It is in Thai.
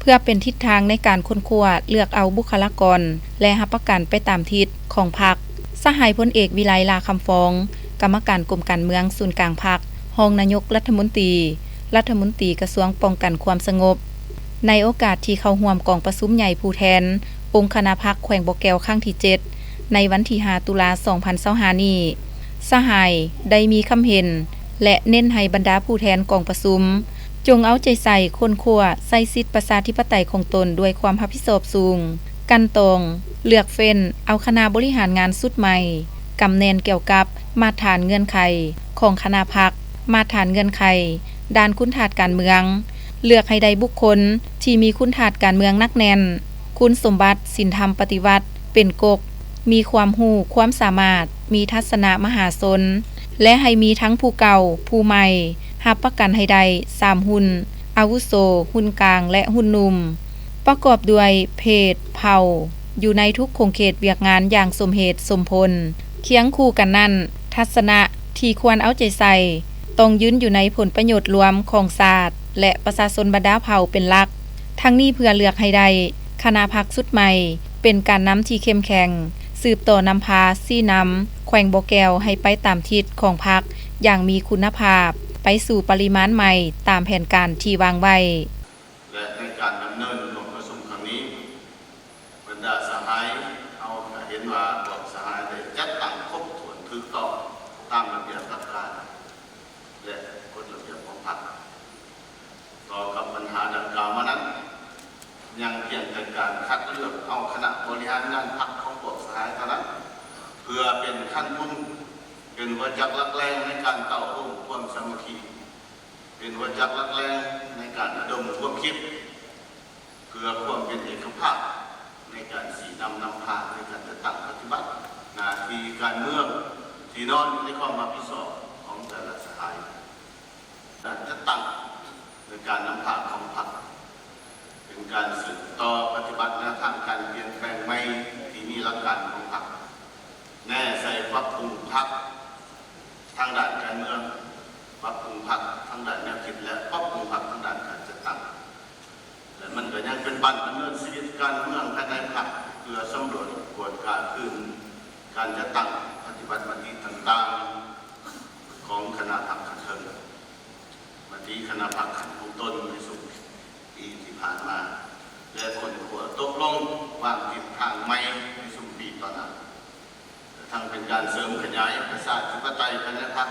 พื่อเป็นทิศทางในการค้นคว้าเลือกเอาบุคลากรและรับประกันไปตามทิศของพรรคสหายพลเอกวิไลลาคำฟ้องกรรมการกรมการเมืองศูนย์กลางพรรครองนายกรัฐมนตรีกระทรวงป้องกันความสงบในโอกาสที่เข้าร่วมกองประชุมใหญ่ผู้แทนองค์คณะพรรคแขวงบ่อแก้วครั้งที่7ในวันที่5ตุลาคม2025นี้สหายได้มีคำเห็นและเน้นให้บรรดาผู้แทนกองประชุมจงเอาใจใส่คนครัวใส่สิทธิประชาธิปไตยของตนด้วยความรับผิดชอบสูงกันตรงเลือกเฟ้นเอาคณะบริหารงานสุดใหม่กำแนนเกี่ยวกับมาตรฐานเงื่อนไขของคณะพรรคมาตรฐานเงื่อนไขด้านคุณธาตุการเมืองเลือกให้ได้บุคคลที่มีคุณธาตุการเมืองนักแน่นคุณสมบัติศีลธรรมปฏิวัติเป็นกกมีความรู้ความสามารถมีทัศนะมหาชนและให้มีทั้งผู้เก่าผู้ใหม่รับประกันให้ได้3หุ้นอาวุโสหุ้นกลางและหุ้นหนุ่มประกอบด้วยเพศเผ่าอยู่ในทุกโครงเขตเวียกงานอย่างสมเหตุสมผลเคียงคู่กันนั้นทัศนะที่ควรเอาใจใส่ต้องยืนอยู่ในผลประโยชน์รวมของชาติและประชาชนบรรดาเผ่าเป็นหลักทั้งนี้เพื่อเลือกให้ได้คณะพรรคชุดใหม่เป็นการนำที่เข้มแข็งสืบต่อนำพาซี่นำแขวงบ่อแก้วให้ไปตามทิศของพรรคอย่างมีคุณภาพไปสู่ปริมาณใหม่ตามแผนการที่วางไว้และในการดำเนินของประชุมครั้งนี้บรรดาสหายเอาเห็นว่าพวกสหายได้จัดตั้งครบถ้วนถูกต้องตามระเบียบหลักการและกฎระเบียบของพรรคต่อกับปัญหาดังกล่าวมานั้นยังเพียงแต่การคัดเลือกเอาคณะบริหารงานพรรคของพวกสหายเท่านั้นเพื่อเป็นขั้นบุญเป็นหัวจักรหลักแรงในการต่อร่วมความสามัคคีเป็นหัวจักรหลักแรงในการระดมความคิดเพื่อความเป็นเอกภาพในการสีนำพาในการจัดตั้งปฏิบัติหน้าที่การเมืองที่นอนในความรับผิดชอบของแต่ละสหายการจัดตั้งในการนำพาของพรรคเป็นการสืบต่อปฏิบัติแนวทางการเปลี่ยนแปลงใหม่ที่มีหลักการของพรรคแน่ใส่ปรับปรุงพรรคทางด้านการเมืองปรับปรุงพรรคทางด้านแนวคิดและปรับปรุงพรรคทางด้านการจัดตั้งและมันก็ยังเป็นบันดำเนินชีวิตการเมืองภายในพรรคเพื่อสำรวจกวดการคืนการจัดตั้งปฏิบัติมติต่างๆของคณะพรรคขันเทิงมติคณะพรรคขันผู้ต้นในสุดปีที่ผ่านมาและคนหัวตกลงวางทิศทางใหม่ในสุดปีต่อหน้าทั้งเป็นการเสริมขยายประชาธิปไตยภายในพรรค